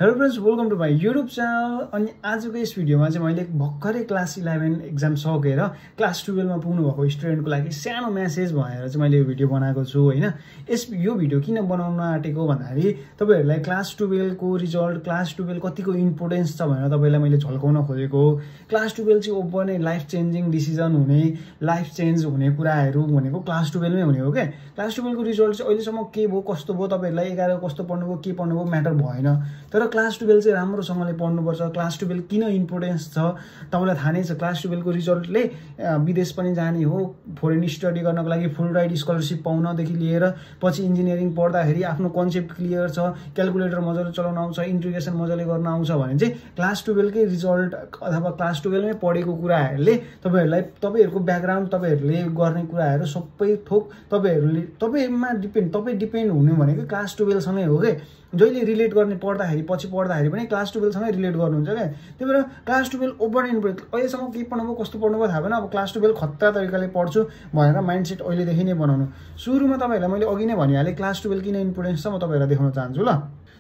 Hello friends, welcome to my YouTube channel. अनि आजको यस भिडियोमा चाहिँ मैले भर्खरै क्लास 11 एक्जाम सकेर क्लास 12 मा पुग्नु भएको स्टुडेन्टको लागि सानो मेसेज भनेर चाहिँ मैले यो भिडियो बनाएको छु हैन। यो भिडियो किन बनाउन आँटेको भन्दाखेरि तपाईहरुलाई क्लास 12 को रिजल्ट, क्लास 12 कतिको इम्पोर्टेन्स छ भनेर तपाईलाई मैले झल्काउन खोजेको हो। क्लास 12 चाहिँ ओपन लाइफ चेन्जिङ डिसिजन हुने, लाइफ चेन्ज हुने कुराहरु भनेको क्लास 12 मै हुने हो के। क्लास 12 को रिजल्ट चाहिँ अहिलेसम्म के भयो, कस्तो भयो, तपाईहरुलाई 11 कस्तो पढ्नुभयो, के पढ्नुभयो म्याटर भएन। तर क्लास 12 चाहिँ राम्रोसँगले पढ्नुपर्छ। क्लास 12 किन इम्पोर्टेन्स छ तपाईलाई थाहा नै छ। क्लास 12 को रिजल्टले विदेश पनि जाने हो, फरेन स्टडी गर्नको लागि फुल राइट स्कलरशिप पाउनदेखि लिएर पछि इन्जिनियरिङ पढ्दाखेरि आफ्नो कन्सेप्ट क्लियर छ, क्याल्कुलेटर मजाले चलाउन आउँछ, इन्टिग्रेसन मजाले गर्न आउँछ भने चाहिँ क्लास 12 कै रिजल्ट अथवा क्लास 12 मै पढेको कुराहरुले तपाईहरुको ब्याकग्राउन्ड, तपाईहरुले गर्ने कुराहरु सबै थोक तपाईमा डिपेन्ड हुने भनेको क्लास 12 सँगै हो के। जहिले रिलेट गर्ने पढ्दाखेरि पछि पढ्दाखेरि पनि क्लास 12 सँगै रिलेट गर्नुहुन्छ के। त्यही भएर क्लास 12 ओपन इन्पोर्टेन्ट। अहिलेसम्म के पढ्नुभयो, कस्तो पढ्नुभयो थाहा भएन। अब क्लास 12 खतरा तरिकाले पढ्छु भनेर माइन्डसेट अहिलेदेखि नै बनाउनु। सुरुमा तपाईहरुलाई मैले अघि नै भनिहाले क्लास 12 किन इम्पोर्टेन्ट छ म तपाईहरुलाई देखाउन चाहन्छु ल।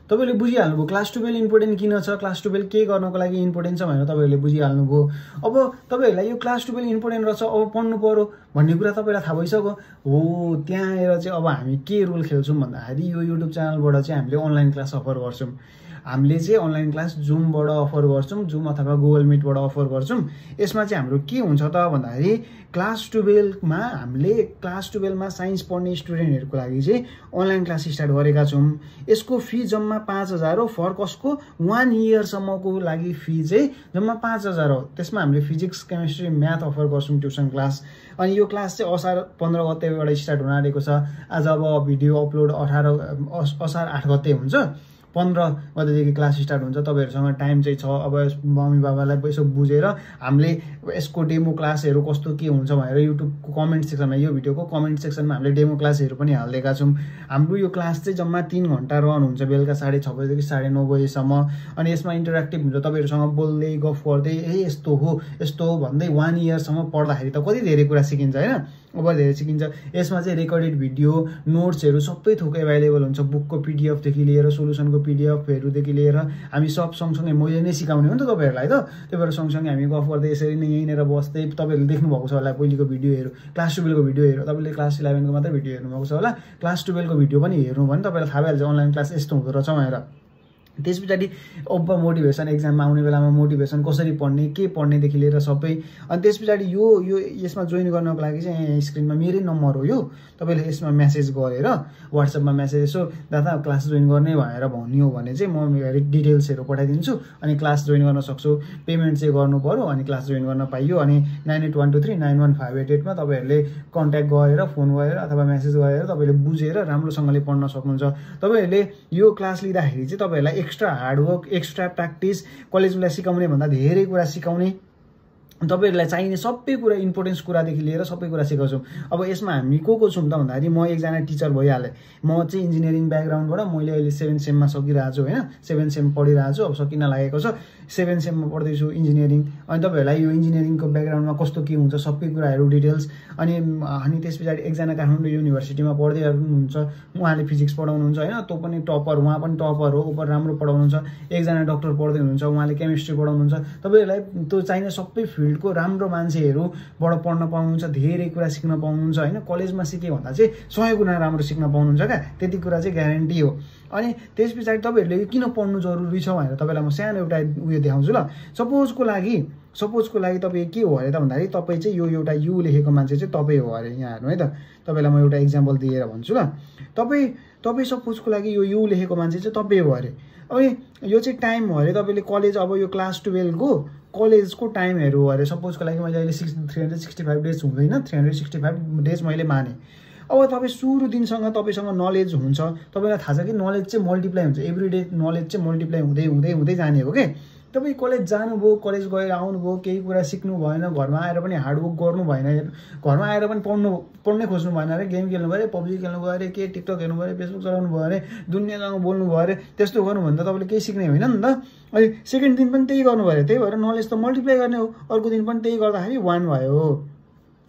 तपाईले बुझिहाल्नुभयो क्लास 12 इम्पोर्टेन्ट किन छ, क्लास 12 के गर्नको लागि इम्पोर्टेन्ट छ भनेर तपाईहरुले बुझिहाल्नुभयो। अब तपाईहरुलाई यो क्लास 12 इम्पोर्टेन्ट रहेछ, अब पढ्नु पर्यो भन्ने कुरा तपाईलाई थाहा भइसक्यो हो। त्यहाँ आएर चाहिँ अब हामी के रोल खेल्छौं भन्दाखेरि यो युट्युब च्यानलबाट चाहिँ हामीले अनलाइन क्लास अफर गर्छौं। हामीले चाहिँ अनलाइन क्लास जुमबाट अफर गर्छौं, जुम अथवा गुगल मिटबाट अफर गर्छौं। यसमा चाहिँ हाम्रो के हुन्छ त भन्दाखेरि क्लास 12 मा हामीले क्लास 12 मा साइन्स पढ्ने स्टुडेन्टहरुको लागि चाहिँ अनलाइन क्लास स्टार्ट गरेका छौं। यसको फी जम्मा 5000 हो। फर कसको 1 इयर सम्मको लागि फी चाहिँ जम्मा 5000 हो। त्यसमा हामीले फिजिक्स, केमिस्ट्री, म्याथ अफर गर्छौं ट्युसन क्लास। अनि यो क्लास चाहिँ असार 15 गतेबाट स्टार्ट हुन आँटेको छ। आज अब भिडियो अपलोड असार 8 गते हुन्छ। 15 गतेदेखि क्लास स्टार्ट हुन्छ। तपाईहरुसँग टाइम चाहिँ छ। अब मम्मी बाबालाई यसो बुझेर हामीले यसको डेमो क्लासहरु कस्तो के हुन्छ भनेर युट्युबको कमेन्ट सेक्सनमा, यो भिडियोको कमेन्ट सेक्सनमा हामीले डेमो क्लासहरु पनि हाल्दैका छौं। हाम्रो यो क्लास चाहिँ जम्मा 3 घण्टा रन हुन्छ, बेलुका 6:30 बजेदेखि 9:30 बजेसम्म। अनि यसमा इन्टरेक्टिभ हुन्छ, तपाईहरुसँग बोल्दै गफ गर्दै यस्तो हो यस्तो हो भन्दै 1 इयर सम्म पढ्दाखेरि त कति धेरै कुरा सिकिन्छ हैन। अब धेरै सिकिन्छ। यसमा चाहिँ रेकर्डेड भिडियो, नोट्सहरु सबै थोक अवेलेबल हुन्छ। बुकको पीडीएफ देखि लिएर सोलुसनको पीडीएफहरु देखि लिएर हामी सब सँगसँगै मैले नै सिकाउने हो नि त तपाईहरुलाई त। त्यही भएर सँगसँगै हामी गफ गर्दै यसरी नै यहीँनेर बस्दै तपाईहरुले देख्नु भएको छ होला पहिलेको भिडियोहरु, क्लास 12 को भिडियोहरु। तपाईले क्लास 11 को मात्र भिडियो हेर्नु भएको छ होला। क्लास 12 को भिडियो पनि हेर्नु भने तपाईलाई थाहा भइहाल्छ अनलाइन क्लास यस्तो हुँदो रहेछ भनेर। त्यसपछि अब मोटिभेसन, एक्जाममा आउने बेलामा मोटिभेसन कसरी पढ्ने, के पढ्नेदेखि लिएर सबै। अनि त्यसपछि यो यसमा जोइन गर्नको लागि चाहिँ यहाँ स्क्रिनमा मेरै नम्बर हो यो। तपाईले यसमा मेसेज गरेर व्हाट्सएपमा मेसेज यसो दादा क्लास जोइन गर्ने भनेर भन्नु हो भने चाहिँ म डिटेल्सहरु पठाइदिन्छु अनि क्लास जोइन गर्न सक्छु। पेमेन्ट चाहिँ गर्नु पर्यो अनि क्लास जोइन गर्न पाइयो। अनि 9812391588 मा तपाईहरुले कन्ट्याक्ट गरेर, फोन गरेर अथवा मेसेज गरेर तपाईले बुझेर राम्रोसँगले पढ्न सक्नुहुन्छ। तपाईहरुले यो क्लास लिँदाखेरि चाहिँ तपाईहरुलाई एक्स्ट्रा हार्डवर्क, एक्स्ट्रा प्र्याक्टिस, कलेजमा सिकाउने भन्दा धेरै कुरा सिकाउने, तपाईहरुलाई चाहिने सबै कुरा, इम्पोर्टेन्स कुरादेखि लिएर सबै कुरा सिकाउँछौं। अब यसमा हामी को छौं त भन्दाखेरि म एकजना टिचर भइहाले। म चाहिँ इन्जिनियरिङ ब्याकग्राउन्डबाट मैले अहिले 7 सेममा सकिरहेको छु हैन। 7 सेम पढिरहेको छु, अब सकिन लागेको छ। 7 सेममा पढ्दै छु इन्जिनियरिङ। अनि तपाईहरुलाई यो इन्जिनियरिङको ब्याकग्राउन्डमा कस्तो के हुन्छ सबै कुराहरु डिटेल्स। अनि त्यसपछि एकजना काठमाडौँ युनिभर्सिटीमा पढ्दै हुनुहुन्छ, उहाँले फिजिक्स पढाउनुहुन्छ हैन। त्यो पनि टपर, उहाँ पनि टपर हो, उपर राम्रो पढाउनुहुन्छ। एकजना डाक्टर पढ्दै हुनुहुन्छ, उहाँले केमिस्ट्री पढाउनुहुन्छ। तपाईहरुलाई त्यो चाहिने सबै फिल्डको राम्रो मान्छेहरुबाट पढ्न पाउनुहुन्छ, धेरै कुरा सिक्न पाउनुहुन्छ हैन। कलेजमा सिके भन्दा चाहिँ 100 गुणा राम्रो सिक्न पाउनुहुन्छ क्या, त्यति कुरा चाहिँ ग्यारेन्टी हो। अनि त्यसपछि तपाईहरुले किन पढ्नु जरुरी छ भनेर तपाईलाई म सानो एउटा उयो देखाउँछु ल। सपोजको लागि तपाई के हो अरे त भन्दाखेरि तपाई चाहिँ यो एउटा यु लेखेको मान्छे चाहिँ तपाई हो अरे। यहाँ हेर्नु है त, तपाईलाई म एउटा एक्जाम्पल दिएर भन्छु ल। तपाई सपोजको लागि यो यु लेखेको मान्छे चाहिँ तपाई हो अरे। अनि यो चाहिँ टाइम हो अरे। तपाईले कलेज, अब यो क्लास 12 को कलेजको टाइमहरु हो अरे। सपोजको लागि मैले अहिले 365 डेज हुँदैन, 365 डेज मैले माने। अब तपाई सुरु दिनसँग तपाईसँग नलेज हुन्छ। तपाईलाई थाहा छ कि नलेज चाहिँ मल्टिप्लाई हुन्छ, एभ्रीडे नलेज चाहिँ मल्टिप्लाई हुँदै हुँदै हुँदै जाने हो के। तपाई कलेज जानुभयो, कलेज गएर आउनुभयो, केही कुरा सिक्नु भएन, घरमा आएर पनि हार्डवर्क गर्नु भएन, घरमा आएर पनि पढ्नै खोज्नु भएन अरे, गेम खेल्नु भयो अरे, पब्जी खेल्नु भयो अरे, के टिकटक हेर्नु भयो अरे, फेसबुक चलाउनु भयो अरे, दुनियासँग बोल्नु भयो अरे, त्यस्तो गर्नु भन्दा तपाईले केही सिक्ने होइन नि त। अनि सेकेन्ड दिन पनि त्यही गर्नु भयो अरे। त्यही भएर नलेज त मल्टिप्लाई गर्ने हो। अर्को दिन पनि त्यही गर्दाखेरि 1 भयो।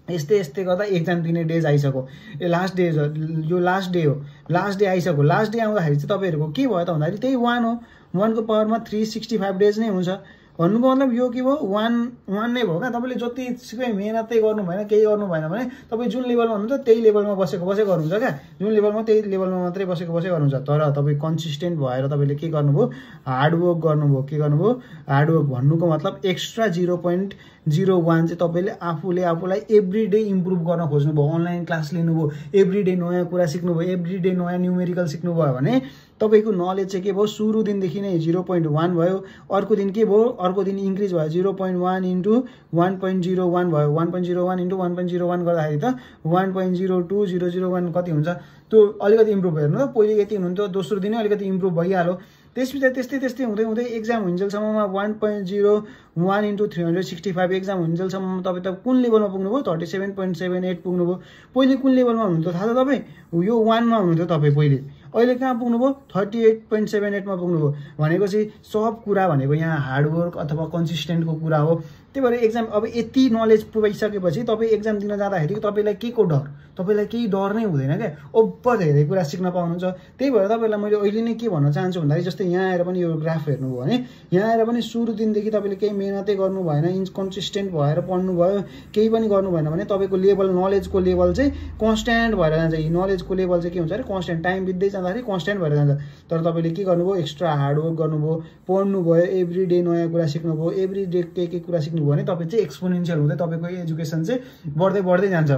यस्तै गर्दा एक्जाम दिने डेज आइसक्यो। यो लास्ट डे हो। लास्ट डे आइसक्यो। लास्ट डे आउँदाखेरि चाहिँ तपाईहरुको के भयो त भन्दाखेरि त्यही 1 हो। 1 को पावरमा 365 डेज नै हुन्छ। भन्नुको मतलब यो के भयो 1 नै भयो क्या। तपाईँले जतिसुकै मेहनतै गर्नु भएन केही गर्नु भएन भने तपाईँ जुन लेभलमा हुनुहुन्छ त्यही लेभलमा बसेको गर्नुहुन्छ क्या। जुन लेभलमा त्यही लेभलमा मात्रै बसेको गर्नुहुन्छ। तर तपाईँ कन्सिस्टेन्ट भएर तपाईँले के गर्नुभयो हार्डवर्क गर्नुभयो। के गर्नुभयो हार्डवर्क भन्नुको मतलब एक्स्ट्रा 0.01 चाहिँ तपाईँले आफूलाई एभ्री डे इम्प्रुभ गर्न खोज्नुभयो। अनलाइन क्लास लिनुभयो, एभ्री डे नयाँ कुरा सिक्नुभयो, एभ्री डे नयाँ न्युमेरिकल सिक्नुभयो भने तपाईँको नलेज चाहिँ के भयो सुरु दिनदेखि नै 0.1 भयो। अर्को दिन के भयो अर्को दिन इन्क्रिज भयो 0.1 इन्टु 1.01 भयो। 1.01 इन्टु 1.01 गर्दाखेरि त 1.02001 कति हुन्छ त्यो अलिकति इम्प्रुभ हेर्नु त। पहिले यति हुनुहुन्थ्यो दोस्रो दिनै अलिकति इम्प्रुभ भइहाल्यो। त्यस पछाडि त्यस्तै हुँदै एक्जाम हुन्जेलसम्ममा 1.01 इन्टु 365 एक्जाम हुन्जेलसम्म तपाईँ त कुन लेभलमा पुग्नुभयो 37.78 पुग्नुभयो। पहिले कुन लेभलमा हुनुहुन्थ्यो थाहा छ तपाईँ यो 1 मा हुनुहुन्थ्यो तपाईँ पहिले। अहिले कहाँ पुग्नुभयो 38.78 मा पुग्नुभयो। भनेपछि सब कुरा भनेको यहाँ हार्डवर्क अथवा कन्सिस्टेन्टको कुरा हो। त्यही भएर एक्जाम अब यति नलेज पुगाइसकेपछि तपाईँ एक्जाम दिन जाँदाखेरि तपाईँलाई के को डर तपाईँलाई केही डर नै हुँदैन क्या। ओभर धेरै कुरा सिक्न पाउनुहुन्छ। त्यही भएर तपाईँलाई मैले अहिले नै के भन्न चाहन्छु भन्दाखेरि जस्तै यहाँ आएर पनि यो ग्राफ हेर्नुभयो भने यहाँ आएर पनि सुरु दिनदेखि तपाईँले केही मेहनतै गर्नु भएन इन्कन्सिस्टेन्ट भएर पढ्नु भयो केही पनि गर्नु भएन भने तपाईँको लेभल नलेजको लेभल चाहिँ कन्स्ट्यान्ट भएर जान्छ। नलेजको लेभल चाहिँ के हुन्छ अरे कन्स्ट्यान्ट टाइम बित्दै जाँदाखेरि कन्स्ट्यान्ट भएर जान्छ। तर तपाईँले के गर्नुभयो एक्स्ट्रा हार्डवर्क गर्नुभयो पढ्नु भयो एभ्री डे नयाँ कुरा सिक्नुभयो एभ्री डे के कुरा सिक्नुभयो भने तपाईँ चाहिँ एक्सपोनेन्सियल हुँदै तपाईँको एजुकेसन चाहिँ बढ्दै जान्छ।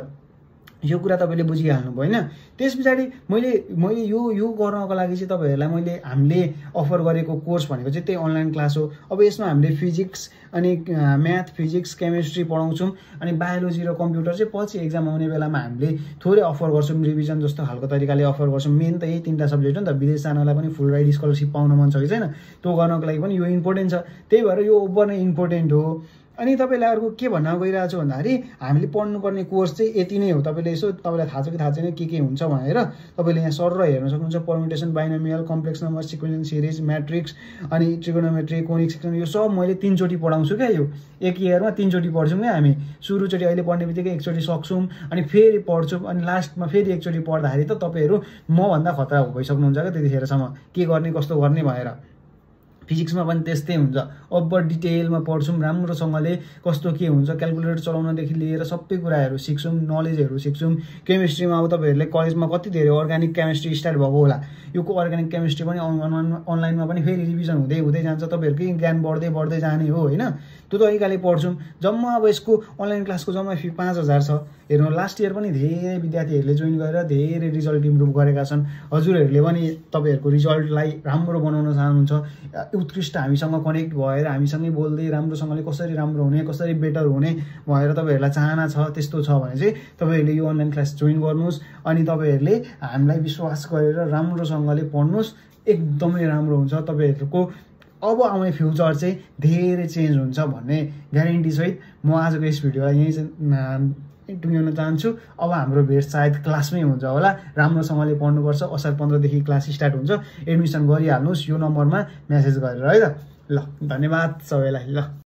यो कुरा तपाईँले बुझिहाल्नुभयो होइन। त्यस पछाडि मैले यो गर्नको लागि चाहिँ तपाईँहरूलाई हामीले अफर गरेको कोर्स भनेको चाहिँ त्यही अनलाइन क्लास हो। अब यसमा हामीले फिजिक्स अनि म्याथ फिजिक्स केमिस्ट्री पढाउँछौँ अनि बायोलोजी र कम्प्युटर चाहिँ पछि एक्जाम आउने बेलामा हामीले थोरै अफर गर्छौँ रिभिजन जस्तो खालको तरिकाले अफर गर्छौँ। मेन त यही 3टा सब्जेक्ट हो नि त। विदेश जानलाई पनि फुल राइड स्कलरसिप पाउन मन छ कि छैन त्यो गर्नको लागि पनि यो इम्पोर्टेन्ट छ। त्यही भएर यो ओभर नै इम्पोर्टेन्ट हो। अनि तपाईँलाई अर्को के भन्न गइरहेको छु भन्दाखेरि हामीले पढ्नुपर्ने कोर्स चाहिँ यति नै हो। तपाईँले यसो तपाईँलाई थाहा छ कि थाहा छैन के हुन्छ भनेर तपाईँले यहाँ सर हेर्न सक्नुहुन्छ। Permutation binomial complex number sequence series matrix अनि ट्रिगोनोमेट्री कोनिक सेक्सन यो सब मैले 3 चोटि पढाउँछु क्या। यो एक इयरमा 3 चोटि पढ्छौँ क्या हामी। सुरुचोटि अहिले पढ्ने बित्तिकै एकचोटि सक्छौँ अनि फेरि पढ्छौँ अनि लास्टमा फेरि एकचोटि पढ्दाखेरि त तपाईँहरू मभन्दा खतरा भइसक्नुहुन्छ क्या त्यतिखेरसम्म के गर्ने कस्तो गर्ने भनेर। फिजिक्समा पनि त्यस्तै हुन्छ ओभर डिटेलमा पढ्छौँ राम्रोसँगले कस्तो के हुन्छ क्यालकुलेटर चलाउनदेखि लिएर सबै कुराहरू सिक्छौँ नलेजहरू सिक्छौँ। केमिस्ट्रीमा अब तपाईँहरूले कलेजमा कति धेरै अर्ग्यानिक केमिस्ट्री स्टार्ट भएको होला। यो अर्ग्यानिक केमिस्ट्री पनि अनलाइनमा पनि फेरि रिभिजन हुँदै जान्छ। तपाईँहरूकै ज्ञान बढ्दै जाने हो होइन। त्यो तरिकाले पढ्छौँ। जम्मा अब यसको अनलाइन क्लासको जम्मा फी 5000 छ। हेर्नु लास्ट इयर पनि धेरै विद्यार्थीहरूले जोइन गरेर धेरै रिजल्ट इम्प्रुभ गरेका छन्। हजुरहरूले पनि तपाईँहरूको रिजल्टलाई राम्रो बनाउन चाहनुहुन्छ उत्कृष्ट हामीसँग कनेक्ट भएर हामीसँगै बोल्दै राम्रोसँगले कसरी राम्रो हुने कसरी बेटर हुने भनेर तपाईँहरूलाई चाहना छ त्यस्तो छ भने चाहिँ तपाईँहरूले यो अनलाइन क्लास जोइन गर्नुहोस् अनि तपाईँहरूले हामीलाई विश्वास गरेर राम्रोसँगले पढ्नुहोस् एकदमै राम्रो हुन्छ। तपाईँहरूको अब आउने फ्युचर चाहिँ धेरै चेन्ज हुन्छ भन्ने ग्यारेन्टी सहित म आजको यस भिडियोलाई यहीँ चाहिँ टुङ्ग्याउन चाहन्छु। अब हाम्रो भेट सायद क्लासमै हुन्छ होला। राम्रोसँगले पढ्नुपर्छ। असार 15 देखि क्लास स्टार्ट हुन्छ। एडमिसन गरिहाल्नुहोस् यो नम्बरमा मेसेज गरेर है त। ल धन्यवाद सबैलाई। ल।